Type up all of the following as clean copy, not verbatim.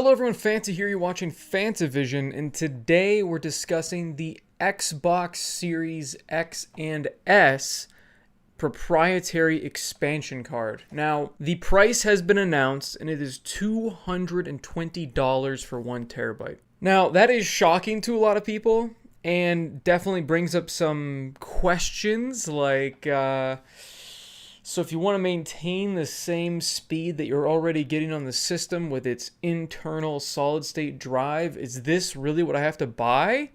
Hello everyone, Fanta here, you're watching FANTAVISION, and today we're discussing the Xbox Series X and S proprietary expansion card. Now, the price has been announced, and it is $220 for 1 terabyte. Now, that is shocking to a lot of people, and definitely brings up some questions like, so if you want to maintain the same speed that you're already getting on the system with its internal solid-state drive, is this really what I have to buy?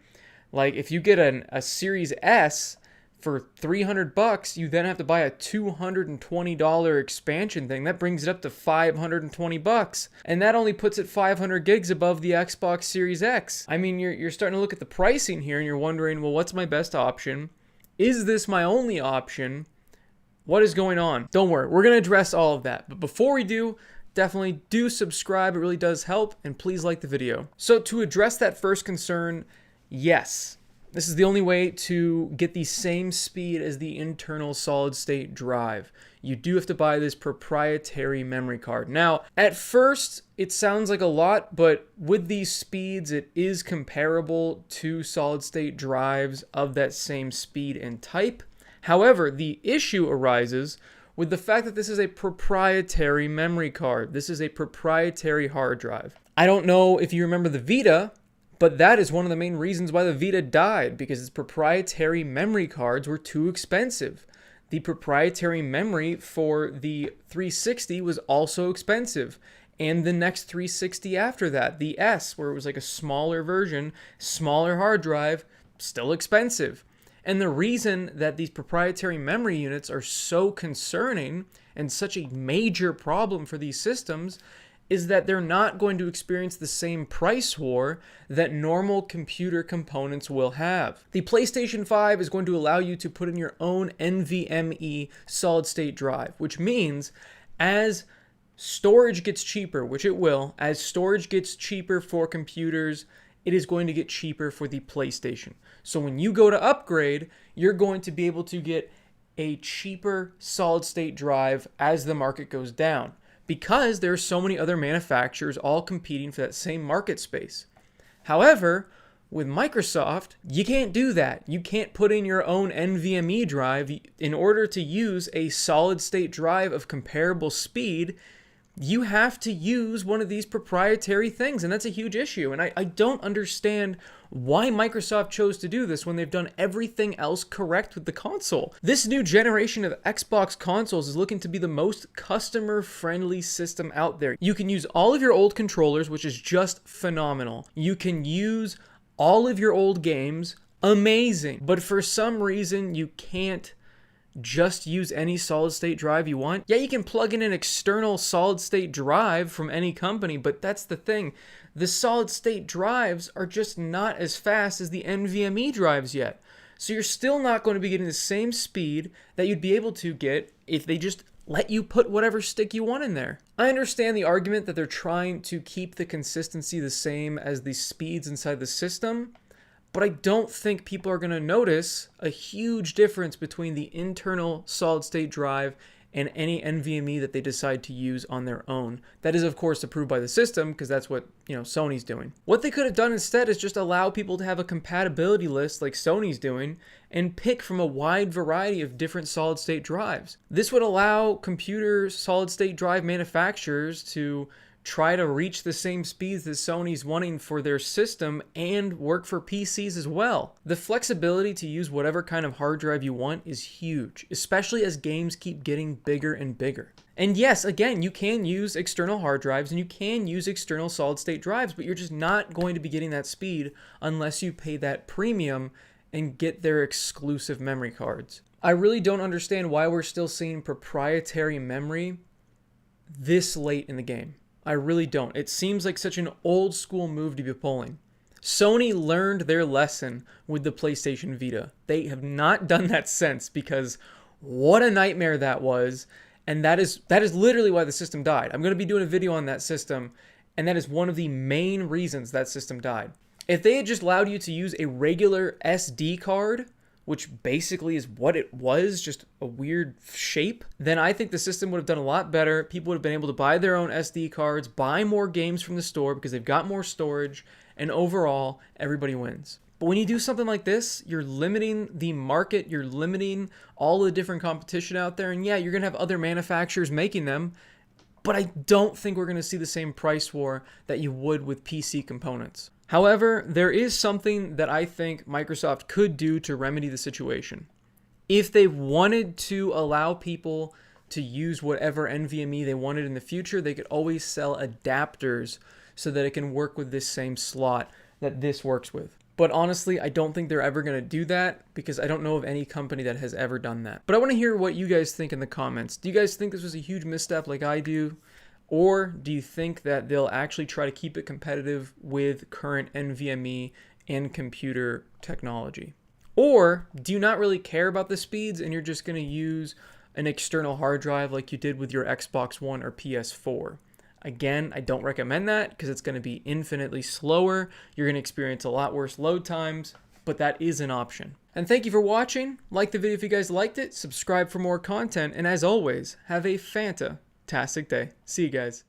Like, if you get a Series S for $300, you then have to buy a $220 expansion thing. That brings it up to $520, and that only puts it 500 gigs above the Xbox Series X. I mean, you're starting to look at the pricing here, and you're wondering, well, what's my best option? Is this my only option? What is going on? Don't worry, we're going to address all of that. But before we do, definitely do subscribe. It really does help. And please like the video. So to address that first concern, yes, this is the only way to get the same speed as the internal solid state drive. You do have to buy this proprietary memory card. Now, at first, it sounds like a lot, but with these speeds, it is comparable to solid state drives of that same speed and type. However, the issue arises with the fact that this is a proprietary memory card. This is a proprietary hard drive. I don't know if you remember the Vita, but that is one of the main reasons why the Vita died, because its proprietary memory cards were too expensive. The proprietary memory for the 360 was also expensive. And the next 360 after that, the S, where it was like a smaller version, smaller hard drive, still expensive. And the reason that these proprietary memory units are so concerning and such a major problem for these systems is that they're not going to experience the same price war that normal computer components will have. The PlayStation 5 is going to allow you to put in your own NVMe solid-state drive, which means as storage gets cheaper, which it will, as storage gets cheaper for computers, it is going to get cheaper for the PlayStation. So when you go to upgrade, you're going to be able to get a cheaper solid-state drive as the market goes down, because there are so many other manufacturers all competing for that same market space. However, with Microsoft, you can't do that. You can't put in your own NVMe drive. In order to use a solid-state drive of comparable speed, you have to use one of these proprietary things, and that's a huge issue. And I don't understand why Microsoft chose to do this when they've done everything else correct with the console. This new generation of Xbox consoles is looking to be the most customer-friendly system out there. You can use all of your old controllers, which is just phenomenal. You can use all of your old games, amazing. But for some reason, you can't just use any solid-state drive you want. Yeah, you can plug in an external solid-state drive from any company, but that's the thing. The solid-state drives are just not as fast as the NVMe drives yet. So you're still not going to be getting the same speed that you'd be able to get if they just let you put whatever stick you want in there. I understand the argument that they're trying to keep the consistency the same as the speeds inside the system, but I don't think people are going to notice a huge difference between the internal solid-state drive and any NVMe that they decide to use on their own. That is, of course, approved by the system, because that's what, Sony's doing. What they could have done instead is just allow people to have a compatibility list like Sony's doing and pick from a wide variety of different solid-state drives. This would allow computer solid-state drive manufacturers to try to reach the same speeds that Sony's wanting for their system and work for PCs as well. The flexibility to use whatever kind of hard drive you want is huge, especially as games keep getting bigger and bigger. And yes, again, you can use external hard drives and you can use external solid-state drives, but you're just not going to be getting that speed unless you pay that premium and get their exclusive memory cards. I really don't understand why we're still seeing proprietary memory this late in the game. I really don't. It seems like such an old school move to be pulling. Sony learned their lesson with the PlayStation Vita. They have not done that since, because what a nightmare that was. And that is literally why the system died. I'm going to be doing a video on that system, and that is one of the main reasons that system died. If they had just allowed you to use a regular SD card which basically is what it was, just a weird shape, then I think the system would have done a lot better. People would have been able to buy their own SD cards, buy more games from the store because they've got more storage, and overall, everybody wins. But when you do something like this, you're limiting the market, you're limiting all the different competition out there, and yeah, you're going to have other manufacturers making them, but I don't think we're going to see the same price war that you would with PC components. However, there is something that I think Microsoft could do to remedy the situation. If they wanted to allow people to use whatever NVMe they wanted in the future, they could always sell adapters so that it can work with this same slot that this works with. But honestly, I don't think they're ever going to do that because I don't know of any company that has ever done that. But I want to hear what you guys think in the comments. Do you guys think this was a huge misstep like I do? Or do you think that they'll actually try to keep it competitive with current NVMe and computer technology? Or do you not really care about the speeds and you're just going to use an external hard drive like you did with your Xbox One or PS4? Again, I don't recommend that because it's going to be infinitely slower. You're going to experience a lot worse load times, but that is an option. And thank you for watching. Like the video if you guys liked it, subscribe for more content, and as always, have a fantastic day. See you guys.